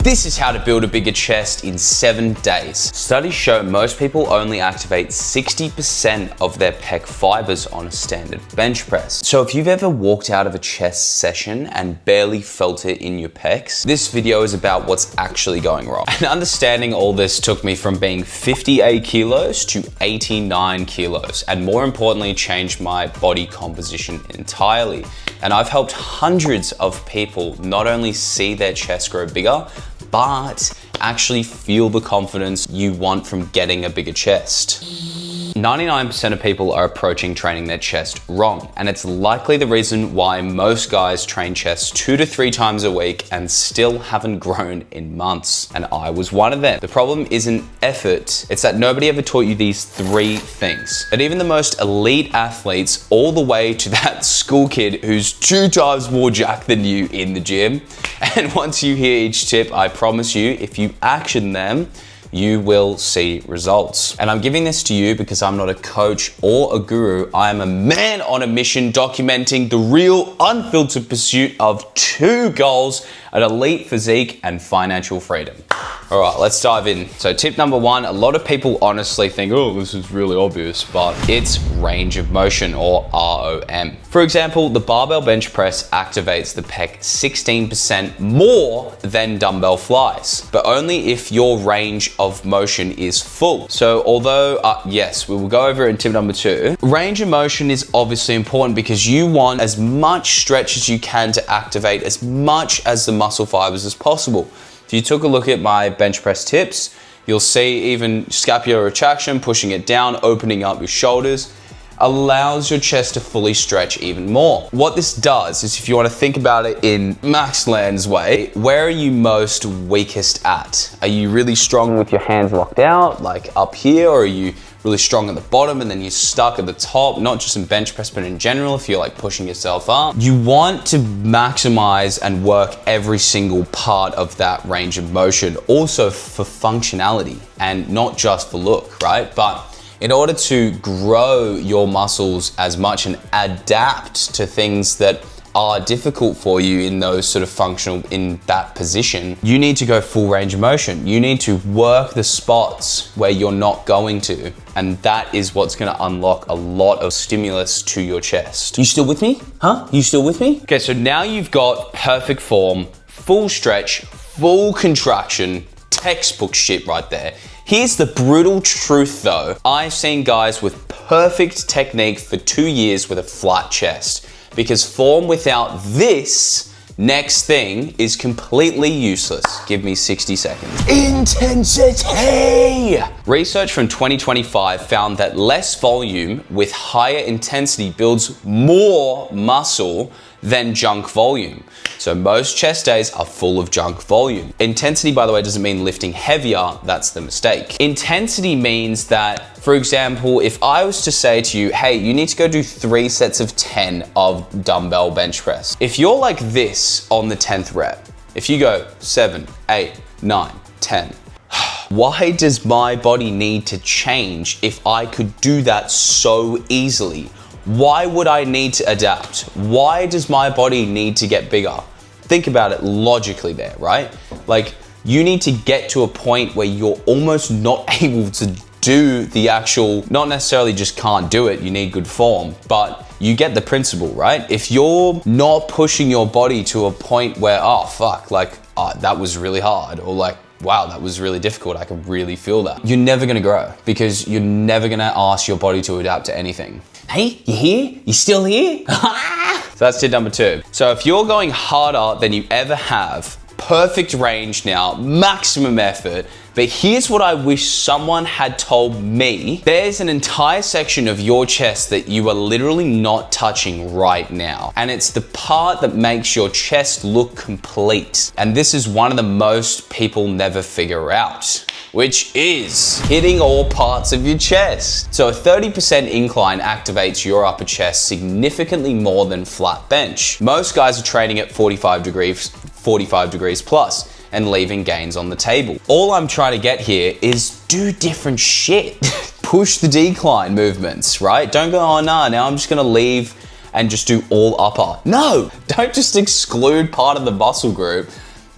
This is how to build a bigger chest in 7 days. Studies show most people only activate 60% of their pec fibers on a standard bench press. So if you've ever walked out of a chest session and barely felt it in your pecs, this video is about what's actually going wrong. And understanding all this took me from being 58 kilos to 89 kilos, and more importantly, changed my body composition entirely. And I've helped hundreds of people not only see their chest grow bigger, but actually feel the confidence you want from getting a bigger chest. 99% of people are approaching training their chest wrong, and it's likely the reason why most guys train chest 2 to 3 times a week and still haven't grown in months. And I was one of them. The problem isn't effort, it's that nobody ever taught you these 3 things. And even the most elite athletes, all the way to that school kid who's 2 times more jacked than you in the gym. And once you hear each tip, I promise you, if you action them, you will see results. And I'm giving this to you because I'm not a coach or a guru. I am a man on a mission documenting the real unfiltered pursuit of 2 goals: an elite physique and financial freedom. All right, let's dive in. So tip number 1, a lot of people honestly think, oh, this is really obvious, but it's range of motion, or ROM. For example, the barbell bench press activates the pec 16% more than dumbbell flies, but only if your range of motion is full. So although, yes, we will go over it in tip number 2, range of motion is obviously important because you want as much stretch as you can to activate as much as the muscle fibers as possible. If you took a look at my bench press tips, you'll see even scapular retraction, pushing it down, opening up your shoulders, allows your chest to fully stretch even more. What this does is, if you want to think about it in Max Land's way, where are you most weakest at? Are you really strong with your hands locked out, like up here, or are you really strong at the bottom and then you're stuck at the top? Not just in bench press, but in general, if you're like pushing yourself up. You want to maximize and work every single part of that range of motion, also for functionality and not just for look, right? But in order to grow your muscles as much and adapt to things that are difficult for you in those sort of functional, in that position, you need to go full range of motion. You need to work the spots where you're not going to. And that is what's gonna unlock a lot of stimulus to your chest. You still with me? Huh? You still with me? Okay, so now you've got perfect form, full stretch, full contraction, textbook shit right there. Here's the brutal truth though. I've seen guys with perfect technique for 2 years with a flat chest, because form without this next thing is completely useless. Give me 60 seconds. Intensity! Research from 2025 found that less volume with higher intensity builds more muscle than junk volume. So most chest days are full of junk volume. Intensity, by the way, doesn't mean lifting heavier. That's the mistake. Intensity means that, for example, if I was to say to you, hey, you need to go do 3 sets of 10 of dumbbell bench press. If you're like this on the 10th rep, if you go 7, 8, 9, 10, why does my body need to change if I could do that so easily? Why would I need to adapt? Why does my body need to get bigger? Think about it logically there, right? Like, you need to get to a point where you're almost not able to do the actual, not necessarily just can't do it, you need good form, but you get the principle, right? If you're not pushing your body to a point where, oh fuck, like, that was really hard, or like, wow, that was really difficult, I can really feel that. You're never gonna grow because you're never gonna ask your body to adapt to anything. Hey, you here? You still here? So that's tip number 2. So if you're going harder than you ever have, perfect range now, maximum effort, but here's what I wish someone had told me. There's an entire section of your chest that you are literally not touching right now. And it's the part that makes your chest look complete. And this is one of the most people never figure out, which is hitting all parts of your chest. So a 30% incline activates your upper chest significantly more than flat bench. Most guys are training at 45 degrees plus and leaving gains on the table. All I'm trying to get here is do different shit. Push the decline movements, right? Don't go, oh nah, now I'm just gonna leave and just do all upper. No, don't just exclude part of the muscle group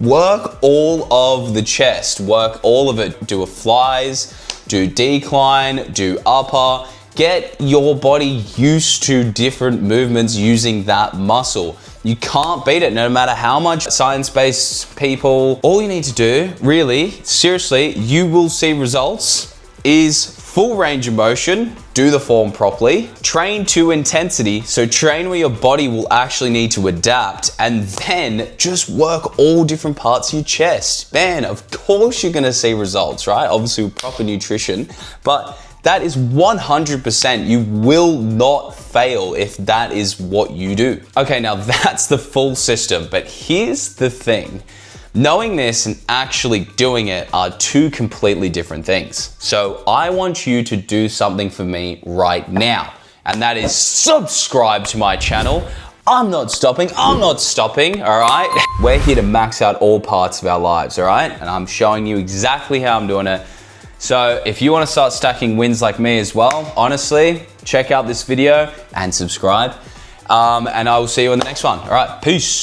work all of the chest, work all of it. Do a flies, do decline, do upper. Get your body used to different movements using that muscle. You can't beat it no matter how much science-based people. All you need to do, really, seriously, you will see results, is full range of motion, do the form properly, train to intensity, so train where your body will actually need to adapt, and then just work all different parts of your chest. Man, of course you're gonna see results, right? Obviously with proper nutrition, but that is 100%. You will not fail if that is what you do. Okay, now that's the full system, but here's the thing. Knowing this and actually doing it are two completely different things. So I want you to do something for me right now, and that is subscribe to my channel. I'm not stopping, all right? We're here to max out all parts of our lives, all right? And I'm showing you exactly how I'm doing it. So if you want to start stacking wins like me as well, honestly, check out this video and subscribe. And I will see you in the next one. All right, peace.